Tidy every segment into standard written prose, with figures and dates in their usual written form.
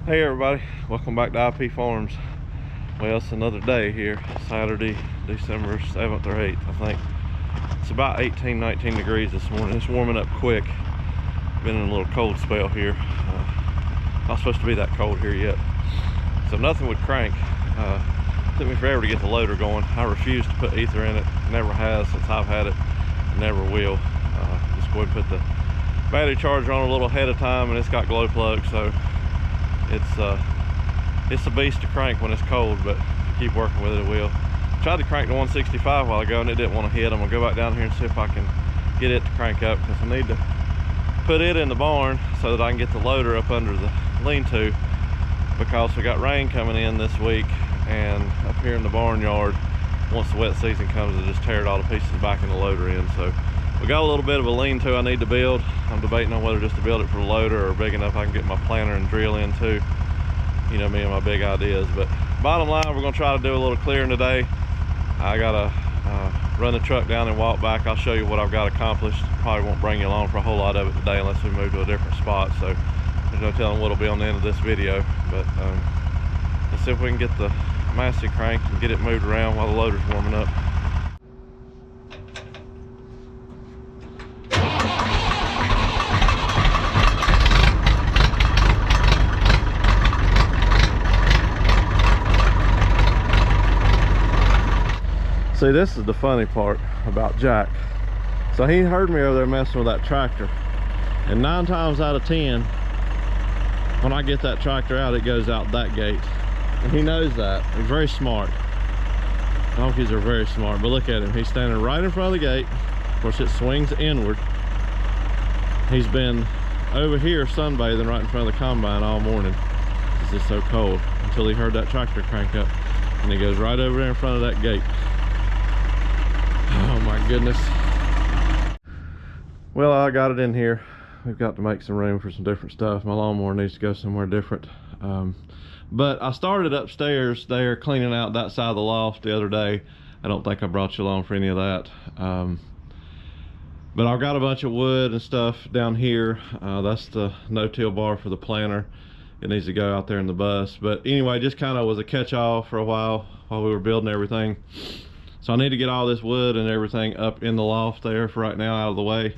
Hey everybody, welcome back to IP Farms. Well, it's another day here, Saturday, December 7th or 8th, I think. It's about 18, 19 degrees this morning. It's warming up quick. Been in a little cold spell here. Not supposed to be that cold here yet. So nothing would crank. Took me forever to get the loader going. I refuse to put ether in it. Never has since I've had it. Never will. Just go ahead and put the battery charger on a little ahead of time, and it's got glow plugs, so it's a beast to crank when it's cold, but if you keep working with it, it will. Tried to crank the 165 a while ago and it didn't want to hit. I'm gonna go back down here and see if I can get it to crank up, because I need to put it in the barn so that I can get the loader up under the lean-to, because we got rain coming in this week, and up here in the barnyard, once the wet season comes, it just tear it all to pieces back in the loader in. So we got a little bit of a lean-to I need to build. I'm debating on whether just to build it for the loader or big enough I can get my planter and drill in too. You know me and my big ideas. But bottom line, we're gonna try to do a little clearing today. I gotta run the truck down and walk back. I'll show you what I've got accomplished. Probably won't bring you along for a whole lot of it today unless we move to a different spot. So there's no telling what'll be on the end of this video. But let's see if we can get the Massey cranked and get it moved around while the loader's warming up. See, this is the funny part about Jack. So he heard me over there messing with that tractor, and 9 times out of 10, when I get that tractor out, it goes out that gate. And he knows that. He's very smart. Donkeys are very smart, but look at him. He's standing right in front of the gate. Of course, it swings inward. He's been over here sunbathing right in front of the combine all morning. It's just so cold, until he heard that tractor crank up, and he goes right over there in front of that gate. Oh my goodness. Well, I got it in here. We've got to make some room for some different stuff. My lawnmower needs to go somewhere different. But I started upstairs there cleaning out that side of the loft the other day. I don't think I brought you along for any of that. But I've got a bunch of wood and stuff down here. That's the no-till bar for the planter. It needs to go out there in the bus. But anyway, just kind of was a catch-all for a while we were building everything. So I need to get all this wood and everything up in the loft there for right now, out of the way,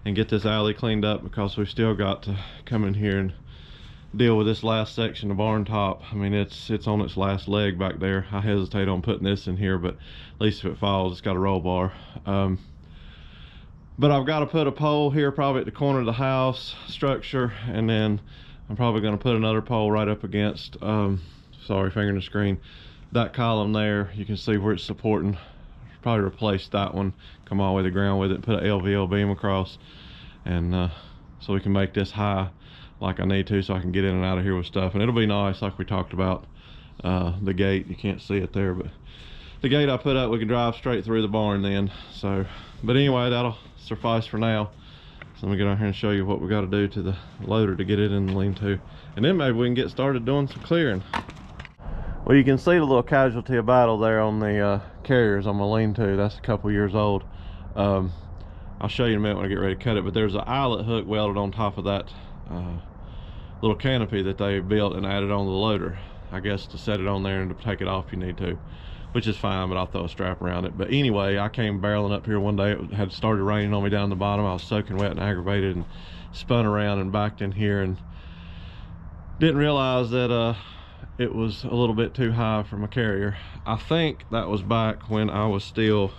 and get this alley cleaned up, because we've still got to come in here and deal with this last section of barn top. I mean, it's on its last leg back there. I hesitate on putting this in here, but at least if it falls, it's got a roll bar. But I've got to put a pole here probably at the corner of the house structure, and then I'm probably going to put another pole right up against, sorry, finger in the screen, that column there. You can see where it's supporting. Probably replace that one, come all the way to the ground with it, put an LVL beam across, and so we can make this high like I need to, so I can get in and out of here with stuff. And it'll be nice, like we talked about. The gate, you can't see it there, but the gate I put up, we can drive straight through the barn then. So, but anyway, that'll suffice for now. So let me get out here and show you what we got to do to the loader to get it in the lean-to, and then maybe we can get started doing some clearing. Well, you can see the little casualty of battle there on the carriers on my lean-to. That's a couple years old. I'll show you in a minute when I get ready to cut it, but there's an eyelet hook welded on top of that little canopy that they built and added on the loader. I guess to set it on there and to take it off you need to, which is fine, but I'll throw a strap around it. But anyway, I came barreling up here one day. It had started raining on me down the bottom. I was soaking wet and aggravated, and spun around and backed in here, and didn't realize that it was a little bit too high for my carrier. I think that was back when I was still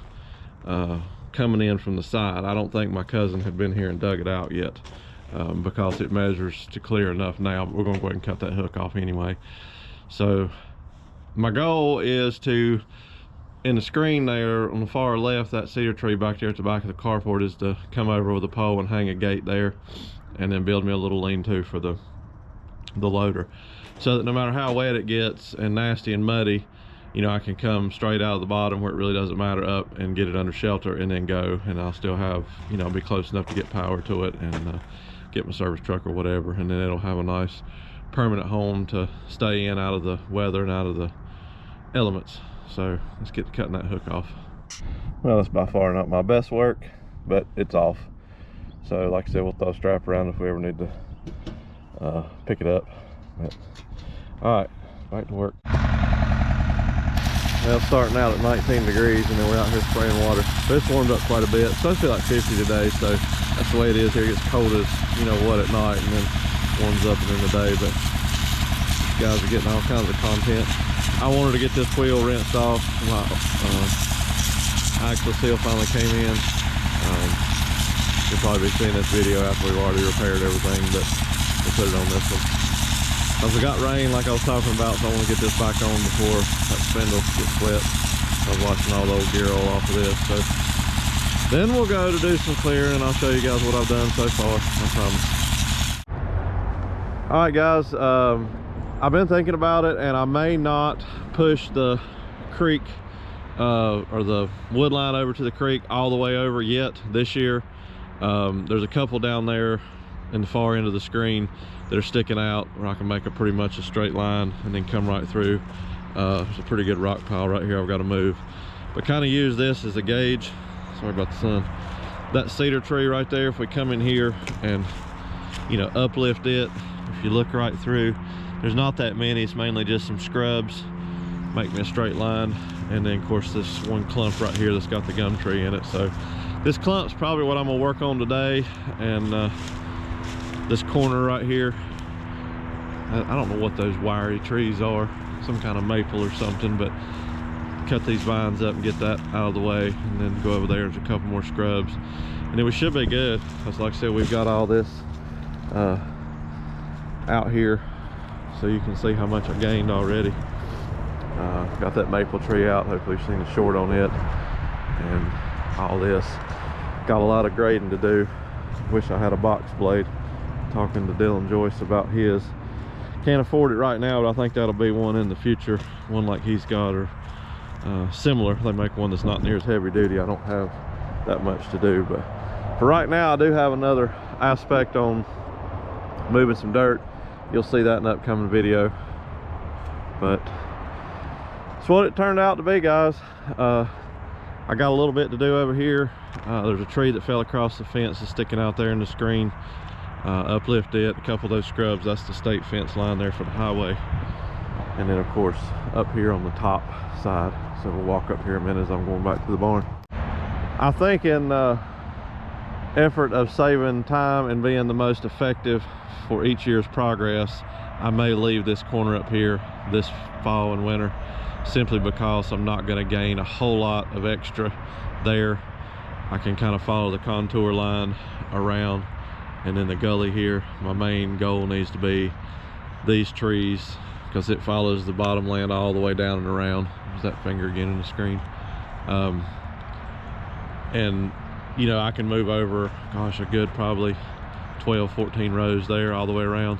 coming in from the side. I don't think my cousin had been here and dug it out yet, because it measures to clear enough now, but we're gonna go ahead and cut that hook off anyway. So my goal is to, in the screen there on the far left, that cedar tree back there at the back of the carport, is to come over with a pole and hang a gate there, and then build me a little lean-to for the loader, so that no matter how wet it gets and nasty and muddy, you know, I can come straight out of the bottom where it really doesn't matter up and get it under shelter and then go, and I'll still have, you know, be close enough to get power to it and get my service truck or whatever, and then it'll have a nice permanent home to stay in out of the weather and out of the elements. So let's get to cutting that hook off. Well, that's by far not my best work, but it's off. So like I said, we'll throw a strap around if we ever need to pick it up. But, all right, back to work. Well, starting out at 19 degrees, and then we're out here spraying water. But it's warmed up quite a bit. It's supposed to be like 50 today, so that's the way it is here. It gets cold as you know what at night, and then warms up in the day. But these guys are getting all kinds of content. I wanted to get this wheel rinsed off. My axle seal finally came in. You'll probably be seeing this video after we've already repaired everything, but we'll put it on this one. Because we got rain like I was talking about, so I want to get this back on before that spindle gets wet. I was watching all the old gear roll off of this. So then we'll go to do some clearing, and I'll show you guys what I've done so far, I promise. All right, guys, I've been thinking about it, and I may not push the creek or the wood line over to the creek all the way over yet this year. There's a couple down there in the far end of the screen that are sticking out where I can make a pretty much a straight line and then come right through. There's a pretty good rock pile right here I've got to move, but kind of use this as a gauge. Sorry about the sun. That cedar tree right there, if we come in here and you know uplift it, if you look right through, there's not that many. It's mainly just some scrubs. Make me a straight line, and then of course this one clump right here that's got the gum tree in it. So this clump's probably what I'm gonna work on today, and this corner right here, I don't know what those wiry trees are, some kind of maple or something, but cut these vines up and get that out of the way, and then go over there. There's a couple more scrubs, and then we should be good. Because like I said, we've got all this out here, so you can see how much I gained already. Got that maple tree out. Hopefully you've seen the short on it, and all this. Got a lot of grading to do. Wish I had a box blade. Talking to Dylan Joyce about his. Can't afford it right now, but I think that'll be one in the future, one like he's got, or similar. They make one that's not near as heavy duty. I don't have that much to do, but for right now I do have another aspect on moving some dirt. You'll see that in an upcoming video, but it's what it turned out to be, guys. I got a little bit to do over here. There's a tree that fell across the fence that's sticking out there in the screen. Uplift it, a couple of those scrubs, that's the state fence line there for the highway. And then of course up here on the top side. So we'll walk up here a minute as I'm going back to the barn. I think in effort of saving time and being the most effective for each year's progress, I may leave this corner up here this fall and winter, simply because I'm not going to gain a whole lot of extra there. I can kind of follow the contour line around, and then the gully here. My main goal needs to be these trees, because it follows the bottom land all the way down and around. There's that finger again in the screen. And you know, I can move over, gosh, a good probably 12-14 rows there all the way around,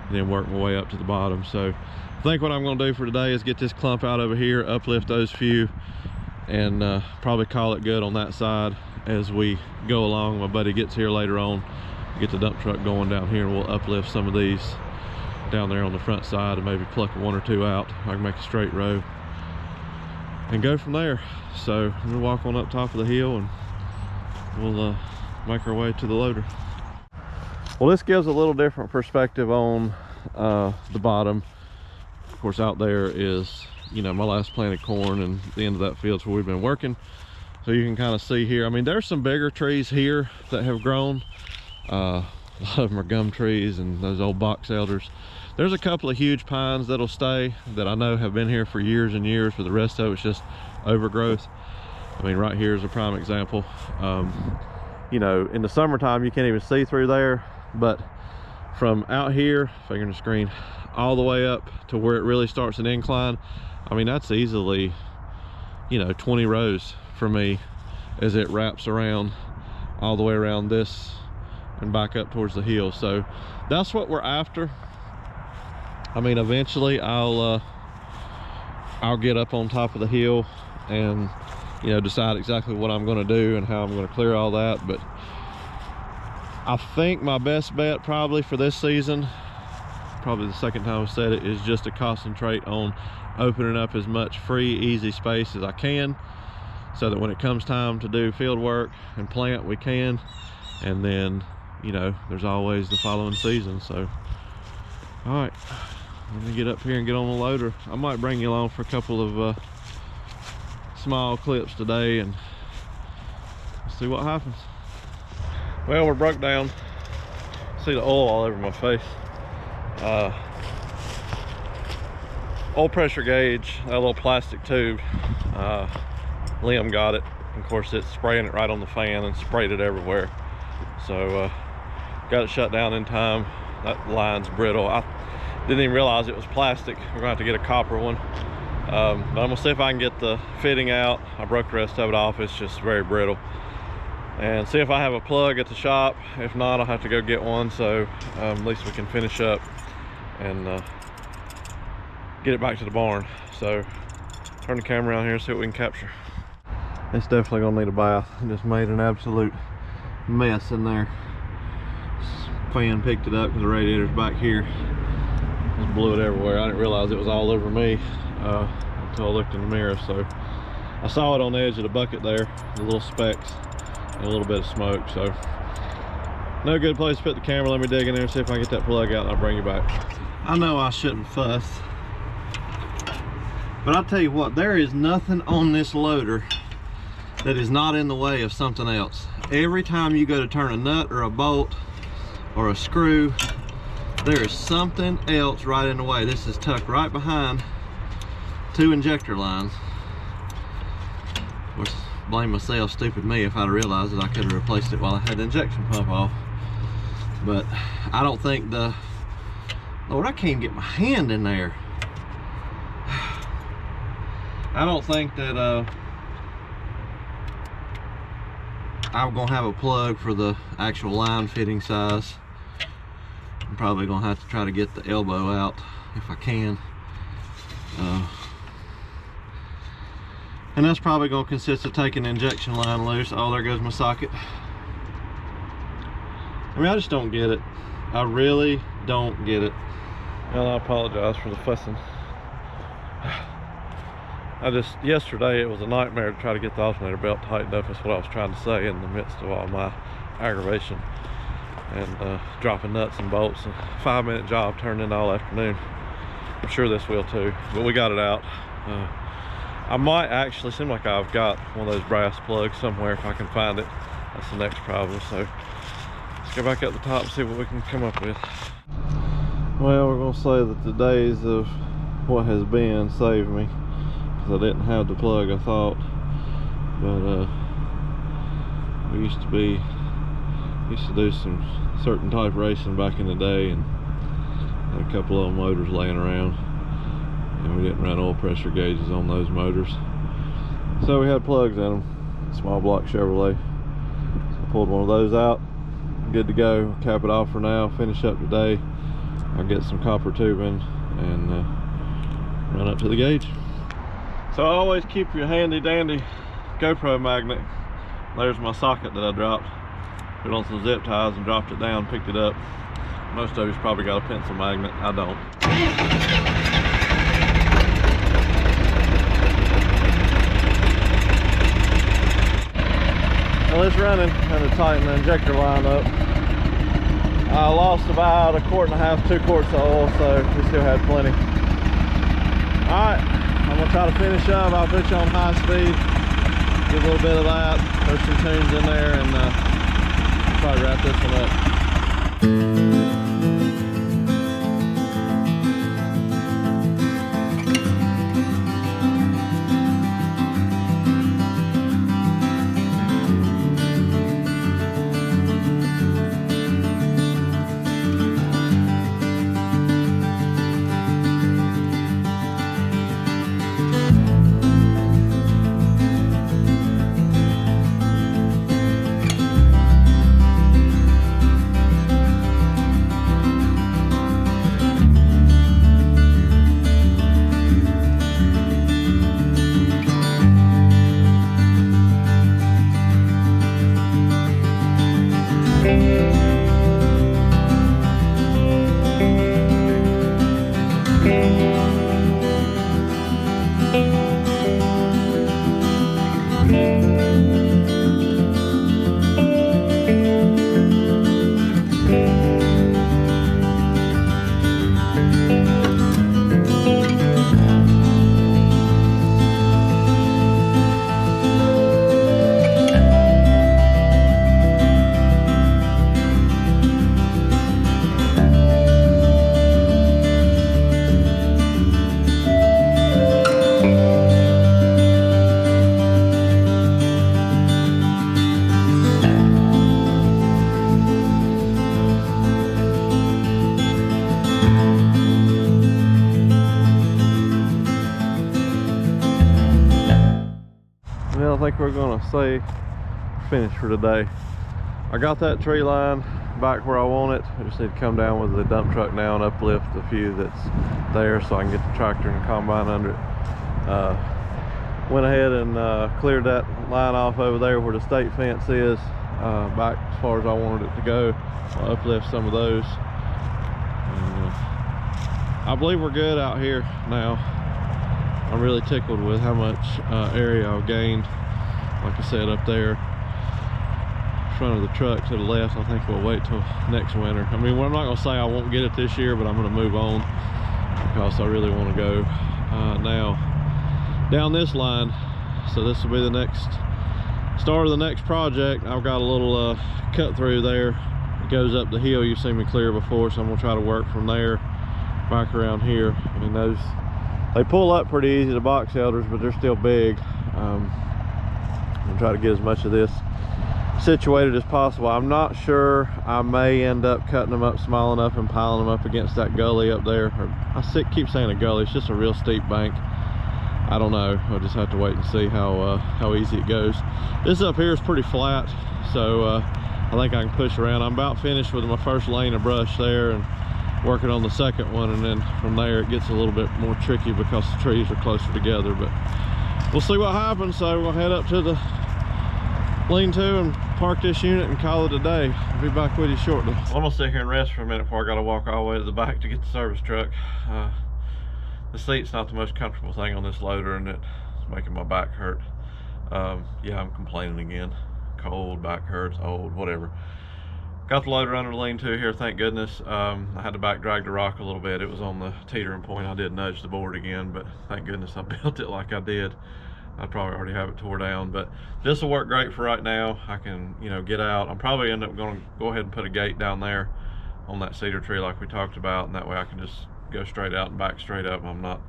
and then work my way up to the bottom. So I think what I'm going to do for today is get this clump out over here, uplift those few, and probably call it good on that side as we go along. My buddy gets here later on, get the dump truck going down here, and we'll uplift some of these down there on the front side and maybe pluck one or two out. I can make a straight row and go from there. So we'll walk on up top of the hill, and we'll make our way to the loader. Well, this gives a little different perspective on the bottom. Of course, out there is, you know, my last planted corn, and the end of that field's where we've been working. So you can kind of see here, I mean, there's some bigger trees here that have grown. A lot of them are gum trees and those old box elders. There's a couple of huge pines that'll stay, that I know have been here for years and years, but the rest of it's just overgrowth. I mean, right here is a prime example. You know, in the summertime you can't even see through there, but from out here, finger in the screen, all the way up to where it really starts an incline, I mean, that's easily, you know, 20 rows for me as it wraps around all the way around this and back up towards the hill. So that's what we're after. I mean, eventually I'll get up on top of the hill and, you know, decide exactly what I'm going to do and how I'm going to clear all that. But I think my best bet probably for this season, probably the second time I've said it, is just to concentrate on opening up as much free, easy space as I can, so that when it comes time to do field work and plant, we can. And then, you know, there's always the following season. So all right, Let me get up here and get on the loader. I might bring you along for a couple of small clips today and see what happens. Well, we're broke down. See the oil all over my face. Oil pressure gauge, that little plastic tube. Liam got it. Of course, it's spraying it right on the fan and sprayed it everywhere. So got it shut down in time. That line's brittle. I didn't even realize it was plastic. We're gonna have to get a copper one. But I'm gonna see if I can get the fitting out. I broke the rest of it off. It's just very brittle. And see if I have a plug at the shop. If not, I'll have to go get one, so at least we can finish up and get it back to the barn. So turn the camera around here and see what we can capture. It's definitely gonna need a bath. I just made an absolute mess in there. Fan picked it up because the radiator's back here. Just blew it everywhere. I didn't realize it was all over me until I looked in the mirror. So I saw it on the edge of the bucket there, the little specks and a little bit of smoke. So no good place to put the camera. Let me dig in there and see if I can get that plug out and I'll bring you back. I know I shouldn't fuss, but I'll tell you what, there is nothing on this loader that is not in the way of something else. Every time you go to turn a nut or a bolt or a screw, there is something else right in the way. This is tucked right behind 2 injector lines. Of course, blame myself, stupid me, if I'd realized that I could have replaced it while I had the injection pump off. But I don't think the, Lord, I can't get my hand in there. I don't think that I'm gonna have a plug for the actual line fitting size. I'm probably gonna have to try to get the elbow out if I can. And that's probably gonna consist of taking the injection line loose. Oh, there goes my socket. I mean, I just don't get it. I really don't get it. Well, I apologize for the fussing. Yesterday it was a nightmare to try to get the alternator belt tightened up. That's what I was trying to say in the midst of all my aggravation and dropping nuts and bolts. A 5-minute job turned into all afternoon. I'm sure this will too, but we got it out. I might actually, seem like I've got one of those brass plugs somewhere if I can find it. That's the next problem. So let's go back up the top and see what we can come up with. Well, we're gonna say that the days of what has been saved me, because I didn't have the plug I thought. But we used to do some certain type racing back in the day, and had a couple of motors laying around, and we didn't run oil pressure gauges on those motors, so we had plugs in them. Small block Chevrolet. So I pulled one of those out. Good to go. Cap it off for now. Finish up today. I'll get some copper tubing and run up to the gauge. So always keep your handy dandy GoPro magnet. There's my socket that I dropped. Put on some zip ties and dropped it down, picked it up. Most of you's probably got a pencil magnet. I don't. Well, it's running. Had to tighten the injector line up. I lost about 1.5 quarts, 2 quarts of oil, so we still had plenty. Alright, I'm gonna try to finish up. I'll put you on high speed, get a little bit of that, throw some tunes in there, and try to wrap this one up. I think we're gonna say finish for today. I got that tree line back where I want it. I just need to come down with the dump truck now and uplift the few that's there so I can get the tractor and the combine under it. Went ahead and cleared that line off over there where the state fence is, back as far as I wanted it to go. I'll uplift some of those. And, I believe we're good out here now. I'm really tickled with how much area I've gained. Like I said, up there in front of the truck to the left, I think we'll wait till next winter. I mean, I'm not gonna say I won't get it this year, but I'm gonna move on because I really want to go now down this line. So this will be the next start of the next project. I've got a little cut through there. It goes up the hill you've seen me clear before, so I'm gonna try to work from there back around here. I mean, those, they pull up pretty easy, the box elders, but they're still big. I'm gonna try to get as much of this situated as possible. I'm not sure, I may end up cutting them up small enough and piling them up against that gully up there. Or keep saying a gully, it's just a real steep bank. I don't know, I'll just have to wait and see how easy it goes. This up here is pretty flat, so I think I can push around. I'm about finished with my first lane of brush there and working on the second one, and then from there it gets a little bit more tricky because the trees are closer together, but we'll see what happens. So we'll head up to the lean-to and park this unit and call it a day. I'll be back with you shortly. I'm gonna sit here and rest for a minute before I gotta walk all the way to the back to get the service truck. The seat's not the most comfortable thing on this loader, and it's making my back hurt. Yeah, I'm complaining again. Cold, back hurts, old, whatever. Got the loader under the lean-to here, thank goodness. I had to back drag the rock a little bit. It was on the teetering point. I did nudge the board again, but thank goodness I built it like I did. I'd probably already have it tore down, but this will work great for right now. I can, you know, get out. I'm probably end up going to go ahead and put a gate down there on that cedar tree like we talked about, and that way I can just go straight out and back straight up. I'm not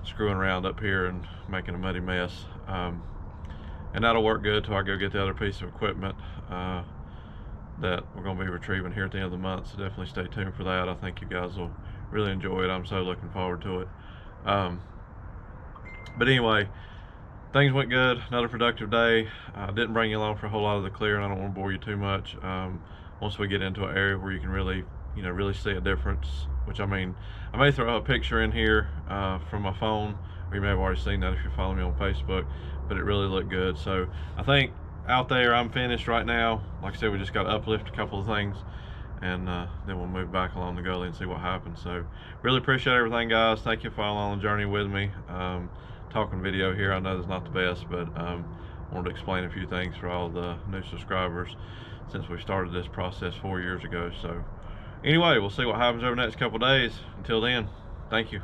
screwing around up here and making a muddy mess. And that'll work good till I go get the other piece of equipment that we're going to be retrieving here at the end of the month, so definitely stay tuned for that. I think you guys will really enjoy it. I'm so looking forward to it. But anyway, things went good. Another productive day. Didn't bring you along for a whole lot of the clearing. I don't want to bore you too much. Once we get into an area where you can really, you know, really see a difference, which I mean, I may throw a picture in here from my phone, or you may have already seen that if you follow me on Facebook, but it really looked good. So I think out there I'm finished right now. Like I said, we just got to uplift a couple of things, and then we'll move back along the gully and see what happens. So really appreciate everything, guys. Thank you for following on the journey with me. Talking video here, I know it's not the best, but wanted to explain a few things for all the new subscribers since we started this process 4 years ago. So anyway, we'll see what happens over the next couple of days. Until then, thank you.